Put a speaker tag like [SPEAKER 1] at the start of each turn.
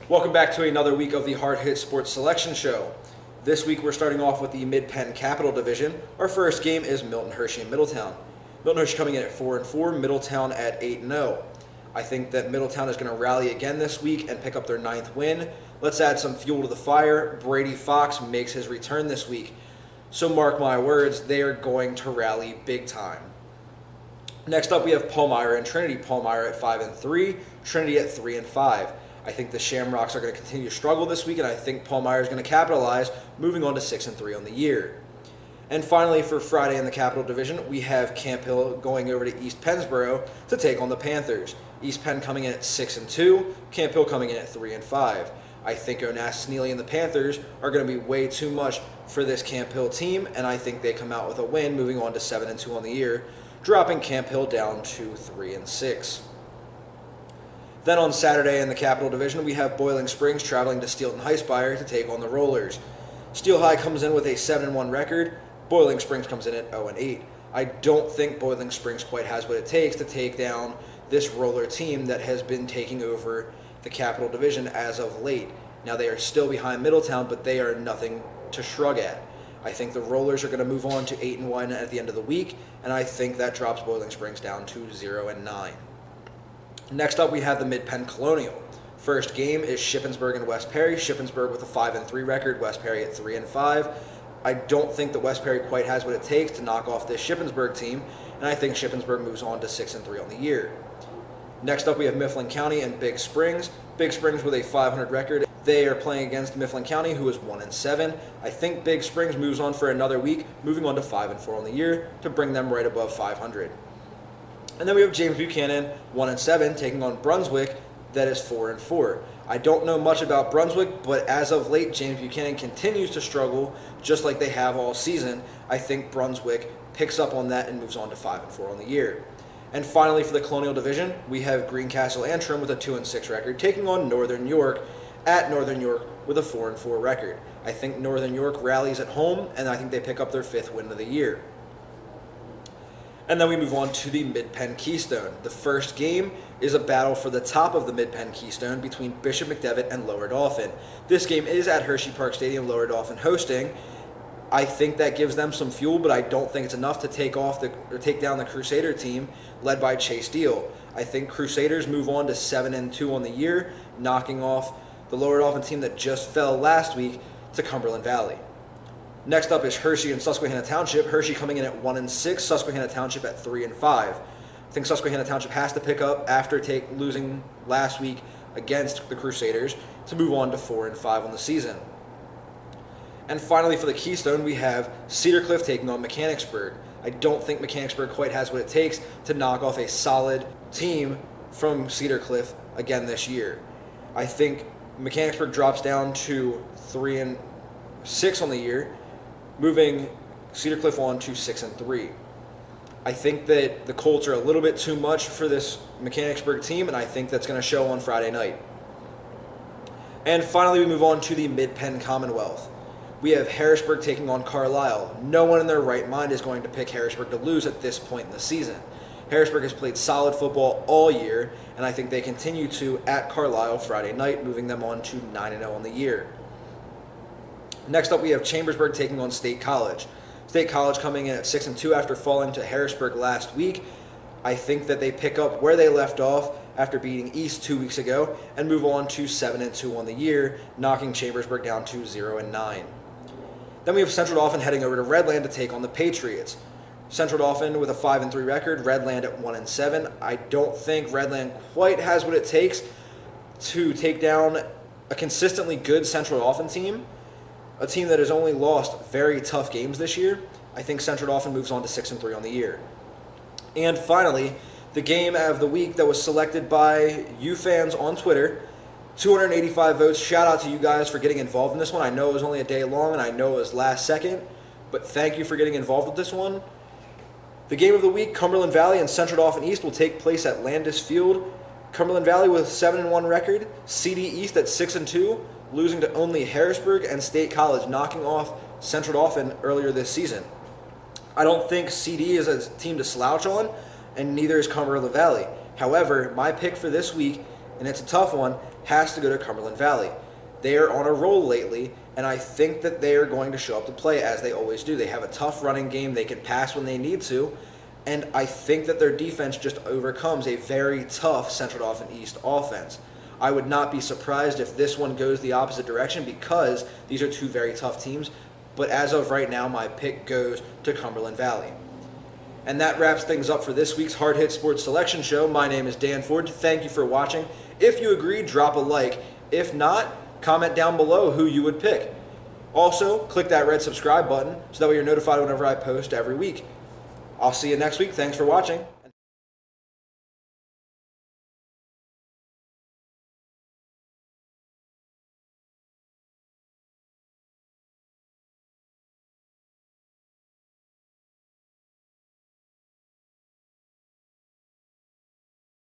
[SPEAKER 1] Welcome back to another week of the Hard Hit Sports Selection Show. This week we're starting off with the Mid-Penn Capital Division. Our first game is Milton Hershey and Middletown. Milton Hershey coming in at 4-4, Middletown at 8-0. I think that Middletown is going to rally again this week and pick up their 9th win. Let's add some fuel to the fire. Brady Fox makes his return this week. So mark my words, they are going to rally big time. Next up we have Palmyra and Trinity. Palmyra at 5-3, Trinity at 3-5. I think the Shamrocks are going to continue to struggle this week, and I think Palmyra is going to capitalize, moving on to 6-3 on the year. And finally, for Friday in the Capital Division, we have Camp Hill going over to East Pennsboro to take on the Panthers. East Penn coming in at 6-2, Camp Hill coming in at 3-5. I think Onassis Neely and the Panthers are going to be way too much for this Camp Hill team, and I think they come out with a win, moving on to 7-2 on the year, dropping Camp Hill down to 3-6. Then on Saturday in the Capital Division, we have Boiling Springs traveling to Steelton Highspire to take on the Rollers. Steel High comes in with a 7-1 record. Boiling Springs comes in at 0-8. I don't think Boiling Springs quite has what it takes to take down this Roller team that has been taking over the Capital Division as of late. Now they are still behind Middletown, but they are nothing to shrug at. I think the Rollers are going to move on to 8-1 at the end of the week, and I think that drops Boiling Springs down to 0-9. Next up, we have the Mid-Penn Colonial. First game is Shippensburg and West Perry. Shippensburg with a 5-3 record, West Perry at 3-5. I don't think that West Perry quite has what it takes to knock off this Shippensburg team, and I think Shippensburg moves on to 6-3 on the year. Next up, we have Mifflin County and Big Springs. Big Springs with a 500 record. They are playing against Mifflin County, who is 1-7. I think Big Springs moves on for another week, moving on to 5-4 on the year to bring them right above 500. And then we have James Buchanan, 1-7, taking on Brunswick, that is 4-4. I don't know much about Brunswick, but as of late, James Buchanan continues to struggle, just like they have all season. I think Brunswick picks up on that and moves on to 5-4 on the year. And finally, for the Colonial Division, we have Greencastle Antrim with a 2-6 record, taking on Northern York at Northern York with a 4-4 record. I think Northern York rallies at home, and I think they pick up their 5th win of the year. And then we move on to the Mid-Penn Keystone. The first game is a battle for the top of the Mid-Penn Keystone between Bishop McDevitt and Lower Dauphin. This game is at Hershey Park Stadium, Lower Dauphin hosting. I think that gives them some fuel, but I don't think it's enough to take down the Crusader team led by Chase Deal. I think Crusaders move on to 7-2 on the year, knocking off the Lower Dauphin team that just fell last week to Cumberland Valley. Next up is Hershey and Susquehanna Township. Hershey coming in at 1-6, Susquehanna Township at 3-5. I think Susquehanna Township has to pick up after losing last week against the Crusaders to move on to 4-5 on the season. And finally, for the Keystone, we have Cedar Cliff taking on Mechanicsburg. I don't think Mechanicsburg quite has what it takes to knock off a solid team from Cedar Cliff again this year. I think Mechanicsburg drops down to 3-6 on the year, moving Cedar Cliff on to 6-3. I think that the Colts are a little bit too much for this Mechanicsburg team, and I think that's going to show on Friday night. And finally, we move on to the Mid-Penn Commonwealth. We have Harrisburg taking on Carlisle. No one in their right mind is going to pick Harrisburg to lose at this point in the season. Harrisburg has played solid football all year, and I think they continue to at Carlisle Friday night, moving them on to 9-0 on the year. Next up, we have Chambersburg taking on State College. State College coming in at 6-2 after falling to Harrisburg last week. I think that they pick up where they left off after beating East 2 weeks ago and move on to 7-2 on the year, knocking Chambersburg down to 0-9. Then we have Central Dauphin heading over to Redland to take on the Patriots. Central Dauphin with a 5-3 record, Redland at 1-7. I don't think Redland quite has what it takes to take down a consistently good Central Dauphin team, a team that has only lost very tough games this year. I think Central Dauphin moves on to 6-3 on the year. And finally, the game of the week that was selected by you fans on Twitter, 285 votes. Shout out to you guys for getting involved in this one. I know it was only a day long, and I know it was last second, but thank you for getting involved with this one. The game of the week, Cumberland Valley and Central Dauphin East, will take place at Landis Field. Cumberland Valley with a 7-1 record, CD East at 6-2, losing to only Harrisburg and State College, knocking off Central Dauphin earlier this season. I don't think CD is a team to slouch on, and neither is Cumberland Valley. However, my pick for this week and it's a tough one, has to go to Cumberland Valley. They are on a roll lately, and I think that they are going to show up to play as they always do. They have a tough running game. They can pass when they need to, and I think that their defense just overcomes a very tough Central Dauphin East offense. I would not be surprised if this one goes the opposite direction because these are two very tough teams, but as of right now, my pick goes to Cumberland Valley. And that wraps things up for this week's Hard Hit Sports Selection Show. My name is Dan Ford. Thank you for watching. If you agree, drop a like. If not, comment down below who you would pick. Also, click that red subscribe button so that way you're notified whenever I post every week. I'll see you next week. Thanks for watching.